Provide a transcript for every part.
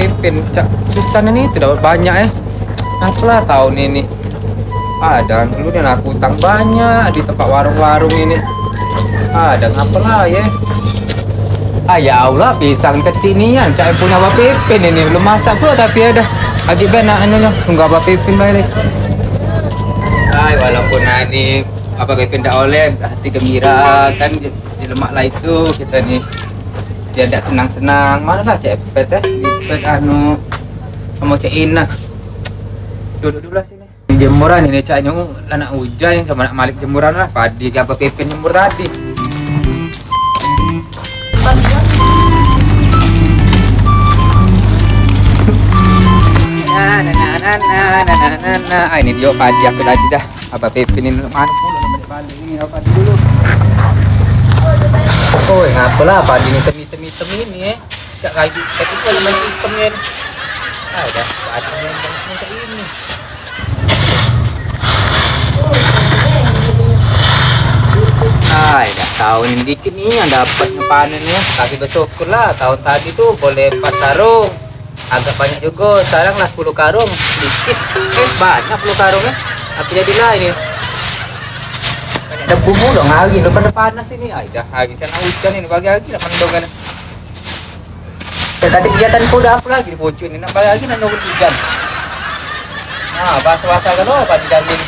Pipin, cak susah nih tidak banyak apalah tahun ini ada dulu dan aku utang banyak di tempat warung-warung ini ada apalah ya. Ya Allah, pisang kecinian cak punya Abah Pipin ini belum masak pula tapi ada lagi benar anunya tunggu Abah Pipin balik. Walaupun ini Abah Pipin tak oleh hati gembira kan di lemak lah itu kita nih dia tidak senang-senang mana lah cepet cepet mau cek Ina duduk dulu lah sini jemuran ini caknya anak hujan sama nak malik jemuran lah padi Abah Pipin jemur tadi. Ini dia padi aku tadi dah Abah Pipin ini mana pula balik ini padi dulu. Apalah padi ini hitam ini cak lagi tapi kalau masih hitamnya ada padi yang macam ini. Dah tahun ini dikit nih yang dapat panen ya tapi bersyukur lah tahun tadi tuh boleh 4 karung agak banyak juga sekarang lah 10 karung dikit banyak 10 karung kan aku jadilah ini ada bumbu dong lagi lo pada panas ini dah lagi karena hujan ini pagi lagi nak mendongkan tadi kegiatan kau udah apa lagi di pucuk ini nak pagi lagi nak nunggu hujan bahasa-bahasa kan lo pagi kami ini.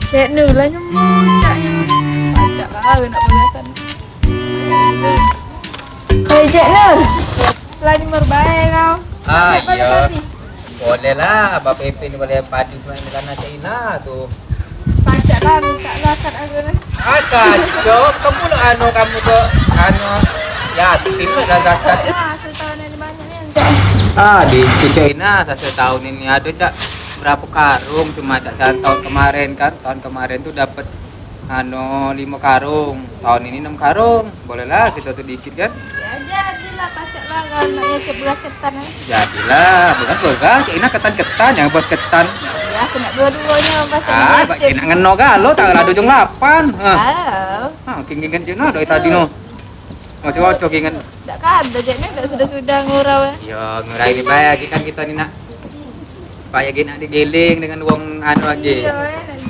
Cek nu lah nyemur caknya pacak lah nak pembiasan cek nu lah nyemur baik kau iya boleh lah Abah Pipin boleh padi selain karena Cina tuh pacak lah minta zakat aku lah kacau kamu tuh yatim lah zakat setahun ini banyaknya di Cina setahun ini ada cak berapa karung cuma cak tahun kemarin tuh dapat 5 karung tahun ini 6 karung bolehlah kita tuh dikit kan ya jadilah pacak lah kalau anaknya beras ketan jadilah beras Cina ketan yang bos ketan ya aku nak dua-duanya Pak Cina ngeno galo tak ada ujung 8 king Cina dari tadi no mau cocok ingat tak ada jadinya sudah ngurau ya ngurau ini baik kan kita nih nak supaya gini digiling dengan uang aja. Iya,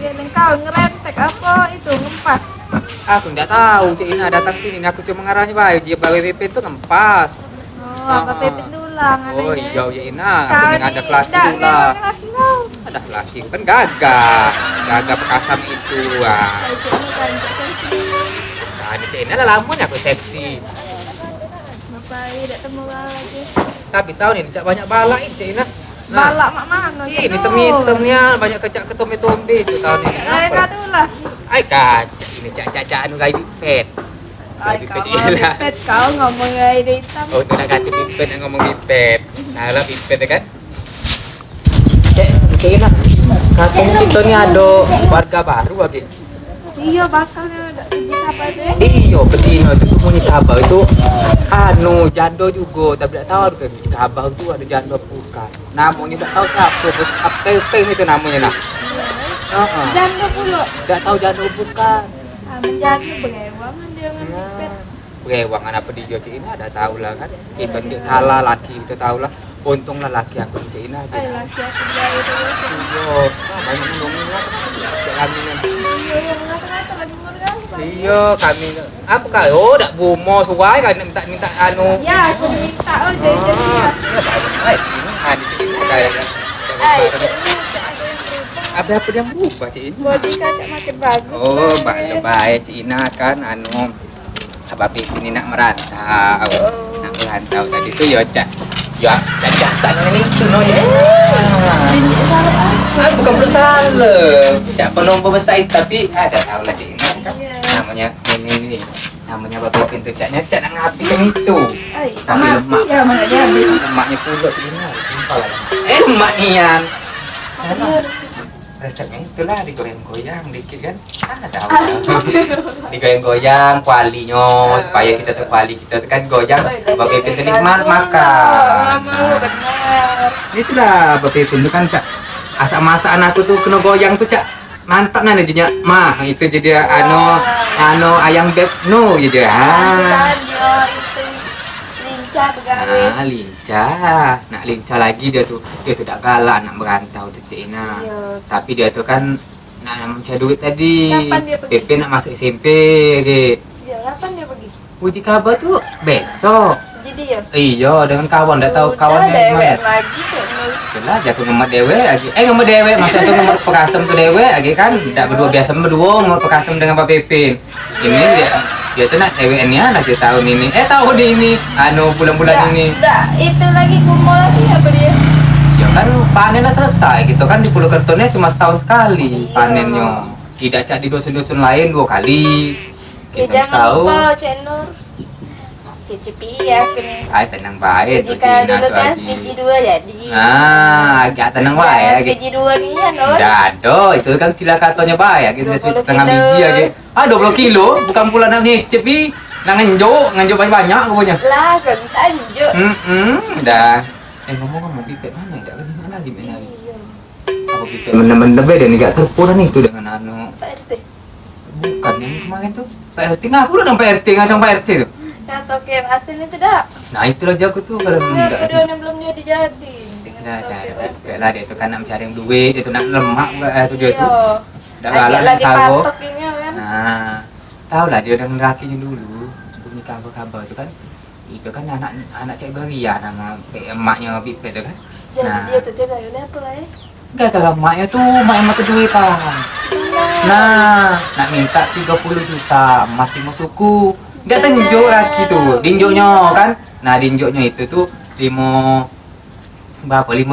giling kau ngerentek apa itu ngempas. Aku nggak tahu Cik Ina datang sini, aku cuma ngarahnya baik dia Abah Pipin tuh ngempas. Abah Pipin tulang. Iya Cik Ina, aku ada laki tulang. Ada laki kan gagah perkasam itu ini Cik Ina lah lamun aku seksi. Bapak tidak temu lagi. Tapi tahun ini cak banyak balak ini Cik Ina. Balak mak mana? Ini hitam-hitamnya banyak kecak ketombe-tombe itu tahun ini. Katulah. Kacak ini cak-cak anu kayak pipet. Pipet kau ngomong kayak hitam. Oh, itu nak kata pipet ngomong pipet. Nah, lah pipet kan. Cek nak. Kampung kita ni ada warga baru lagi. Iya, bakalnya ada sedikit apa itu? Iya, betina itu punya kabah itu jando juga, tapi tidak tahu kan kabah itu ada jando bukan. Namanya tidak tahu siapa, apa itu namanya nak. Jando pula. Tidak tahu jando bukan. Menjadi berewang dia ngepet. Berewang apa di Jawa Cina ada tahu lah kan. Kita dia kalah laki kita tahu lah. Untunglah laki aku di Cina aja. Laki aku jauh itu. Iya, banyak ngomongin lah kami nanti. Iya, kami apa kali? Tak bumo suai kan minta anu. Ya, aku minta jadi dia. Ada Cina ada. Apa yang berubah Cik Ina? Bodi kakak makin bagus. Baik Cik Ina kan Abah Pipin ini nak merantau. Nak merantau tadi tu ya cak. Ya, jasa ini itu no ya. Bukan bersalah. Cak penumpang besar tapi ada tahu lah Cik Ina kan. Namanya ini. Namanya Abah Pipin tu caknya cak nak ngapikan itu. Tapi lemak. Ya, mana dia habis. Lemaknya pulak Cik Ina. Lemak nian. Resepnya itulah digoyang-goyang dikit kan ada digoyang-goyang kualinya supaya kita tuh kuali kita kan goyang Abah Pipin tuh nikmat makan itulah Abah Pipin tuh kan cak asal masakan aku tuh kena goyang tuh cak mantap nah jadinya mah itu jadi ayam beb no gitu Misalnya dia itu lincah begawe. Lincah lagi dia tuh tak galak nak merantau tuh si Ina. Iya. Tapi dia tuh kan nak mencari duit tadi. Kapan dia pergi? Pepe nak masuk SMP gitu. Dia kapan dia pergi? Uji kabar tuh besok. Jadi ya. Iya dengan kawan dah tahu kawannya Dewek mana. lagi kayak Itulah aku ngemet dewe lagi. Ngemet dewe masa itu ngemet pekasem tuh dewe lagi kan. Tidak berdua biasa berdua ngemet pekasem dengan Pak Pepin. Ini dia tuh nak dewe-nya nak dia tahun ini. Tahun ini bulan-bulan ini. Enggak, itu lagi kumpul lagi apa dia? Ya kan panennya selesai gitu kan di Pulau Kertonnya cuma setahun sekali Iya. panennya. Tidak cak di dusun-dusun lain 2 kali. Ya Kita jangan tahu. lupa channel cicipi ya aku nih. Tenang baik tuh Jika Cina dulu tuh kan lagi. biji 2 jadi. Agak tenang baik lagi. Biji 2 nih ya Nur. Dado, itu kan sila katanya banyak gitu 20 setengah kilo. biji aja. 20 kilo, bukan pula nak ngicip pi. Nak ngenjo banyak-banyak aku punya. Lah kan tanjuk. Dah. Ngomong-ngomong pipet mana dah? Mana lagi mana lagi? Iya. Apa pipet bener-bener beda nih gak terpuran itu dengan Pak RT. bukan yang kemarin tuh. Pak RT ngapur dong Pak RT ngacang Pak RT tuh. Yang toke asin itu dah. Nah, itulah jago tuh kalau Ya, enggak. videonya belum jadi dengan Nah, toke cari asin. lah dia tuh kan nak mencari yang duit, itu nak lemak itu dia Iya. tuh. Udah Lagi galak lagi sago. patok ini kan. Nah, tahu lah dia udah ngerakinya dulu. Bunyi kabar-kabar itu kan. Itu kan anak cek beria nama emaknya Pipet itu kan. Jadi Nah. dia tuh jaga ini apa lah ya? Enggak kalau emaknya tuh emak keduitan. Nah, nak minta 30 juta masih mau suku. Dia tenjuk lagi tuh, dinjoknya kan. Nah, dinjoknya itu tuh 5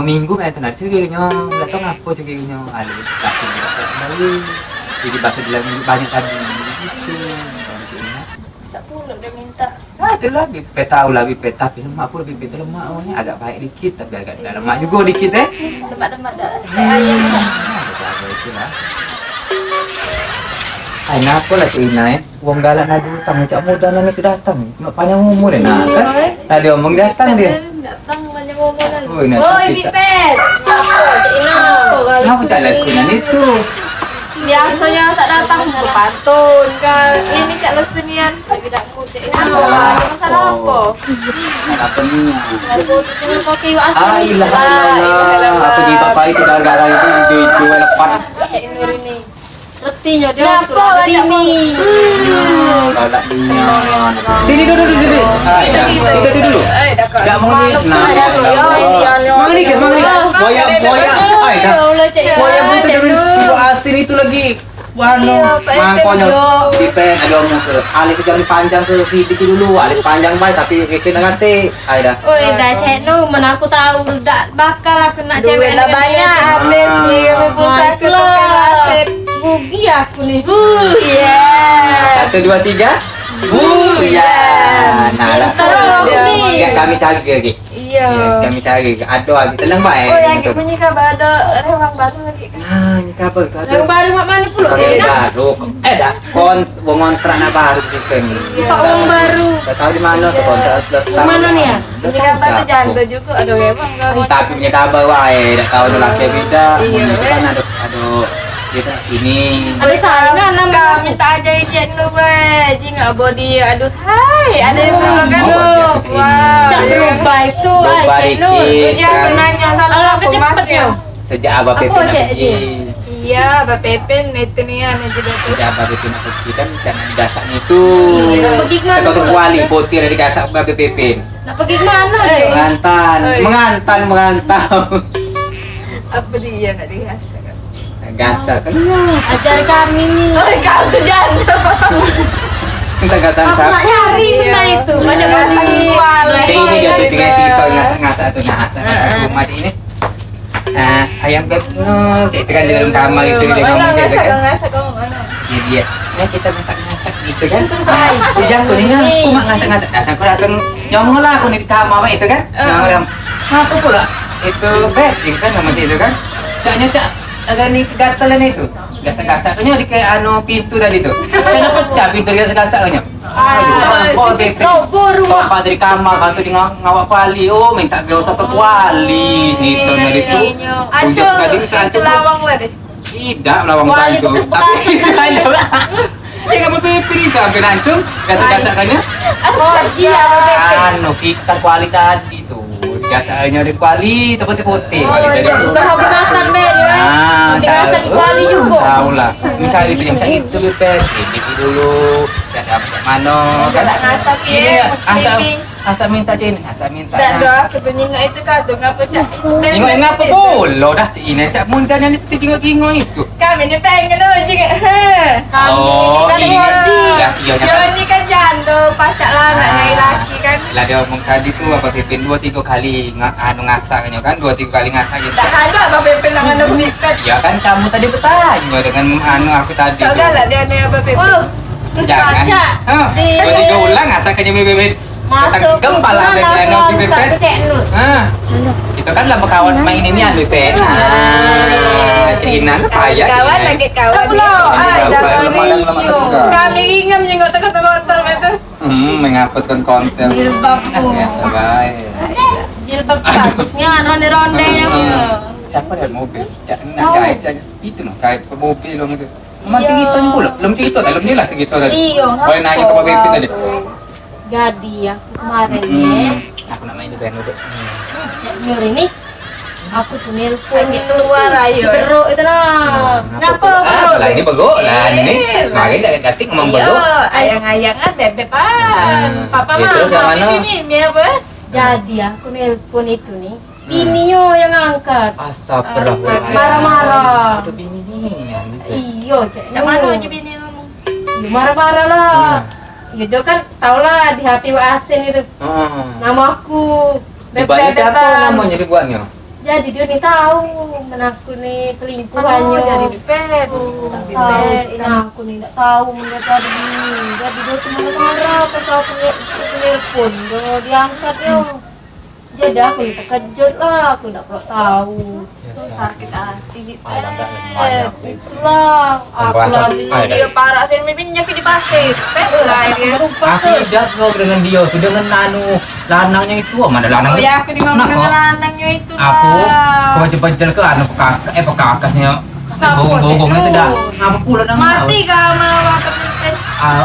minggu itu nak cerinya. Enggak tahu ngapa cerinya. Alih laki juga tak kembali. Jadi bahasa bilang banyak tadi gitu. Kalau cerinya. Bisa pula dia minta. Itulah Bipet tahu lah Bipet tapi lemak pula Bipet itu lemak awalnya agak baik dikit tapi agak ada lemak juga dikit Lemak-lemak dah. Kayak ayam dah. Jago itulah. Ay, nako lah tu Ina Uang galak na utang, cak muda na itu datang. Cuma panjang umur nah kan. Tadi omong datang dia. Datang banyak ngomongan. Oh, ini Oi, sakit, Bipet. Cik Ina. Kenapa tak lesinan itu? Biasanya tak datang ke pantun kan. Ini Cak Lestinian. Tapi tak mau Cik Ina. Ada masalah apa? Apa ni? Lalu terus dengan kopi Ah, ilah ilah. Aku di bapak itu gara-gara itu hijau lepat. Cik Nur ini. Retinya dia Kenapa tuh ada banyak ini. Galak dunia. Sini dulu sini. Kita dulu. Tak mau ni. Nah. Semangat dikit, semangat dikit. Boyak. Ay, dah. Boyak itu dengan dua asin itu lagi. Wano, mangkonya Bipet ada omong ke alih jam panjang ke video dulu, alih panjang baik tapi kena kate. Ay dah. Oi, dah cek nu, mana aku tahu dak bakal aku nak cewek Duit lah banyak habis nih kami pulsa ke tukang aset. Rugi aku nih. Ya. 1 2 3. Ya. Nah, lah. Pintar aku nih. Ya kami cari lagi. Iya. Ya, kami cari. Ada lagi tenang baik. Oh yang punya kabar ada rewang baru lagi kan. Nah, ini apa itu ada. Yang baru mak mana pula cek nak? Baru. Dah. Wong kontrak na baru di sini. Pak uang baru. Tak tahu di mana tu kontrak. Yang mana ni ya? Punya kabar tuh jangan juga ada rewang enggak. Tapi punya kabar wae, tak tahu nak cek beda. Iya, Itu kan ada kita sini. Ada saingan nama. Kami minta aja izin lu weh. Ji enggak body. Aduh, hai. Ada yang bilang kan lu. Wah. Cak berubah itu, Berubah ay cek nu. dikit. Ujian penanya salah Alah aku kecepatnya. Sejak Abah Pepe Apa nak cek pergi. Iya, Mbak Pepin itu nih aja dah tuh. Sejak Abah Pepe nak pergi kan karena dasarnya itu. Nak pergi ke mana Kau pula? kuali putih dari gasak Abah Pepe. Nak pergi ke mana dia? Mengantau. Apa dia nak dihasut? Gasak kan. Ajar kami nih. Oh, kau tuh janda. Kita gasak Aku nak nyari Iya. benda itu. Macam Iya. tadi. Jadi ini dia tuh tinggal Iya. cerita ngasak tuh nah rumah ini. Ayam beb itu kan di dalam kamar itu dia ngomong cerita kan. Ngasak kamu mana? Jadi dia kita masak-masak gitu kan. Sejak aku nih aku mak ngasak-ngasak. Dasar aku datang nyomong lah aku nih di kamar itu kan. Nyomong apa pula? Itu beb itu kan nama itu kan. Caknya cak agak nih kegatalan itu. Gasak-gasaknya di kayak pintu tadi tuh. Cara pecah pintu dia gasak-gasaknya. Oh, beb. Bapak dari kamar kau tuh di ngawak kuali. Oh, minta gak usah ke kuali. Cerita dari itu. Ancol, ancol lawang lah deh. Tidak, lawang Kuali tanjung. bekas-bekas. Ya kamu pipi itu hampir hancur. Gasak-gasakannya. Koji apa Pepe? Anu, fitar kuali tadi tuh. Gasaknya di kuali, putih-putih. Oh Kuali tadi. iya, bukan hobi makan Ben ya. Hobi masak di kuali juga. Tahu lah. Misalnya itu yang saya itu bebek, sedikit dulu. Tidak dapat mano. Kan Ngasap ini ya, asam pipi. asam minta cini, asam minta. Tak doa kebenyinga itu kadung apa cak? Tengok yang apa pula dah ini cak muntan yang itu tengok-tengok itu. Kami ni pengen uji kan? Kami Oh, kan iya. hobi. Ya sionya Dia kan. ni kan jando pacak lah anaknya laki kan. Lah dia ngomong tadi tuh apa Pipin 2-3 kali ngasaknya kan 2-3 kali ngasak gitu. Tak ada apa Pepe nak anu pipet. Ya kan kamu tadi bertanya dengan anu aku tadi. Tak tuh. galak dia ni apa Pepe. Oh, Jangan. Baca. Hah, Di- 2-3 ulang ngasakannya bebek. masuk Gempal lah ke bebek anu langsung Pipin. ke Cek Nur. Hah. Kita kan lah berkawan sama ini nih Pipin. Ah, Cina apa ya? Kawan lagi kawan. Tak belum. Ada Lama-lama juga. kami ingin menyengok kotor-kotor itu. Mengapatkan konten. Jilbabku. Biasa baik. Jilbab bagusnya ronde-ronde yang Siapa dari mobil? Nak jahit saja. Itu noh, jahit ke mobil dong itu. Macam itu pula. Belum cerita dah, belum jelas segitu tadi. Iya. Boleh nanya ke Pak Pipi tadi. Jadi aku kemarin nih, Aku nak main di band dulu. Cek Nur ini aku tuh nelpon Lagi keluar ayo. seru itu lah. Kenapa, Ah, Bro? lah ini begok lah ini. lah. Mari dah datik ngomong Iya, begok. ayang-ayangan bebek-an. Papa Ya, terus yang mama, mana? mimi apa? Jadi aku nelpon itu nih, bininya yang angkat. Astagfirullah. Marah-marah. Aduh bini nih. Iyo Cek Cak Nur. mana aja bini kamu? Ya marah-marah lah. Ya dia kan tau lah di HP Asin itu nama aku Dibuatnya siapa Beb-bebetan. namanya dibuatnya? Jadi dia nih tahu menaku nih selingkuhannya. Jadi bebek. Ini aku nih nggak tahu mendapat ada bini. Jadi dia tuh marah-marah pas aku nelpon dia diangkat yo. Jadi aku nih terkejut lah, aku nggak perlu tahu. Sakit hati. Itulah aku Pembahasan lagi apa ya? Dia parah sih miminya ke di pasir. Lah dia. Aku tidak mau dengan dia tuh dengan anu lanangnya itu mana lanang Oh ya aku dimang Nak, dengan kok? lanangnya itu lah. aku kebaca-baca ke anu pekakasnya Siapa, bogong-bogong Cik itu dah Nur? ngapa pula nang Mati kau mau ke pipet.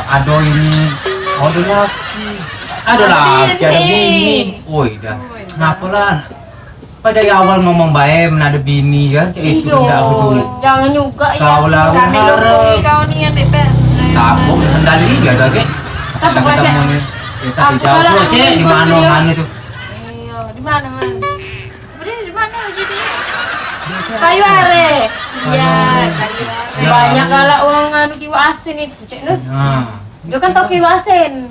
ada ini ada laki ada laki ada bini woi dah ngapa lah pada awal ngomong baik mana ada bini kan cek itu Iyo, tidak aku dulu jangan juga ya. kau lah Sambil lukui kau nih yang pipet. tabung sendal ini dia lagi Apa, sedang Cik? ketemu nih kita Aku jauh kalau cek di ngikut mana dia. mana itu Iya, di mana man? Udah di mana jadi? Kayu are. Iya, kayu are. Ya. Banyak kalau uang anu kiwa asin itu Cek Nur. nah Dia kan tau kiwa asin.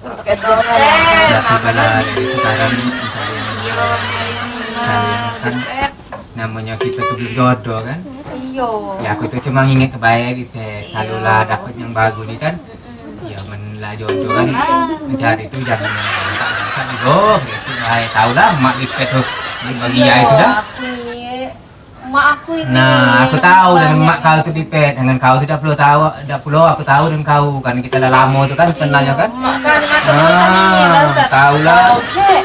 Pakai token. ya sudah lah Namanya jadi sekarang mencari yang Iya, benar. nyari yang benar. Kan. Pipet. Namanya kita tuh jodoh kan Iyo. ya aku tuh cuma nginget kebaik Bibet kalau lah dapat yang bagus nih kan ya menlah jodoh kan mencari itu jangan yang tak bisa jodoh gitu baik tahu lah mak Bibet tuh bagi ya itu dah Aku nih, mak aku ini. nah aku tahu dengan banyak mak kau tuh Bibet dengan kau tidak perlu tahu tidak perlu aku tahu dengan kau kan kita dah lama tuh kan kenalnya kan Mak kan mata mata nih, dasar. tahu lah Tahu Cek.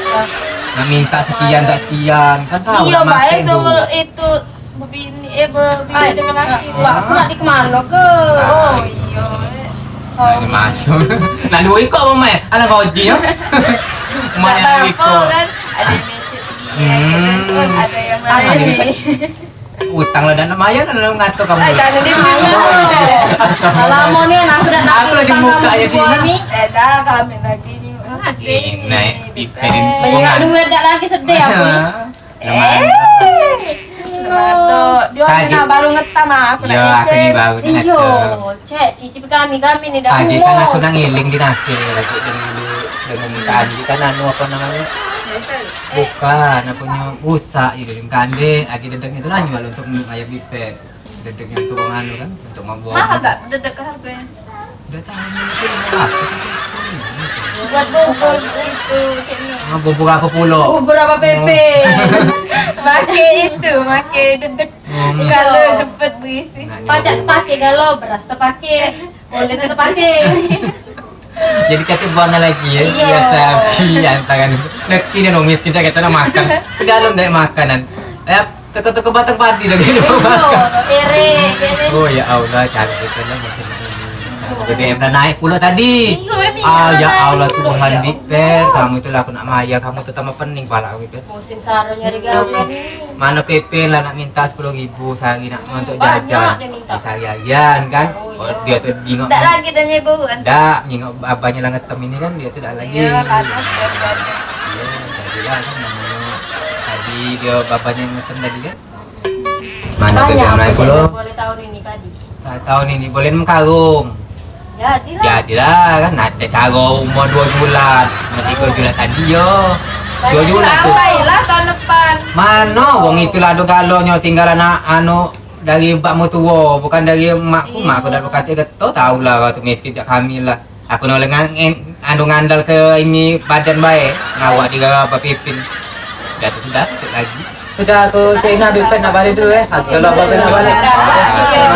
nah, minta sekian tak sekian kan tahu Iya, lah Mbak, makin so dulu. itu bebini dengan laki. Wah, aku nggak di kemana ke? Oh, iya. Nah, ini masuk. Nah, dua ikut apa mai? Alah koji ya. Mana Tak yang apa ikut? kan, ada yang macet iya, ada yang lain. Utang lah dan maya dan lu ngatur kamu. Jangan dia maya. Kalau mau nih, aku udah Aku lagi muka aja sini. nih. Dah kami lagi ni. Nah, piperin. Banyak duit tak lagi sedih aku nih. Dia Tadi- baru ngetam aku nak Ya, aku ni icip. baru ni Iyo, ngatur. Cek, cicip kami nih dah Tadi kan aku umur. nang ngiling di nasi lagi dengan tadi kan anu apa namanya? Bukan, apa punya busa itu dengan kande, lagi dedek itu lah jual untuk ayam pipet. Dedek yang untuk anu kan, untuk membuat. Mahal tak dedek ke harganya? Udah tahu itu mahal. Buat bubur itu ceknya. Bubur apa pulau? Berapa PP? Make itu, make dedek. Kalau cepet berisi. Pajak terpakai galau, beras terpakai, boleh terpakai. Jadi kata buangnya lagi ya, Iya. biasa pian tangan. Neki ni dong miskin saya kata nak makan. Segala ndak makanan. teko-teko batang padi dah gitu. Ere, gini. Oh ya Allah, cantik kan masih BBM dah naik pula tadi. Ya Allah Tuhan Diper, kamu itulah aku nak maya, kamu tuh tambah pening pala aku itu. Musim saro nyari gawe nih. Mana PP lah nak minta 10.000 sehari nak untuk Banyak jajan. dia minta. Seharian kan. Oh, Oh, dia tuh jingok. Tak lagi dan nyai buruan. Dak, nyingok abahnya lah ngetem ini kan dia tuh dak lagi. Iya, panas dan Iya, jadi lah kan namanya. Tadi dia bapaknya ngetem tadi kan. Mana Banyak BBM apa naik jadi pula? boleh tahun ini tadi. Tahun ini boleh karung. Jadilah. Jadilah kan ada cara umur 2 bulan, 3 bulan tadi yo. 2 bulan tuh. Sampailah tahun depan. Mana wong itulah ado galonyo tinggal anak anu dari mbakmu tua, bukan dari emakku. Mak aku dah berkata geto tahulah waktu miskin jak kami lah. Aku nolak anu ngandal ke ini badan baik, ngawak di Bapak Pipin. Dah tu sudah tu lagi. Sudah aku China duit nak balik dulu kalau apa nak balik.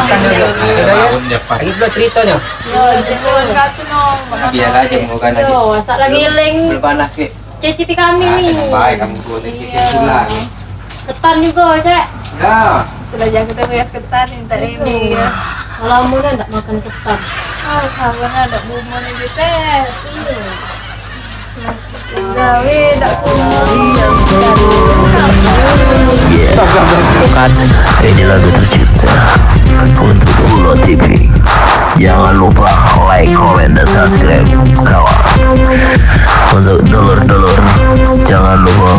Makan dulu. Sudah ya. Lagi dulu ceritanya. Yo, Bukan katu nong. Biar aja mau kan aja. Yo, sak lagi eling Berpanas ke. cicipi kami nih. Baik kamu boleh Iya. pulang. Ketan juga, Cek. Ya. Sudah jangan kita beres ketan minta ini ya. Kalau mau enggak makan ketan. Oh, sahabat ada bumbu nih Bipet. Gawe dak Bukan, ini lagu tercipta untuk Fulo TV. Jangan lupa like, comment, dan subscribe kawan. Untuk dulur-dulur, jangan lupa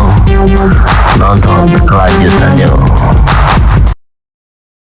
nonton kelanjutannya.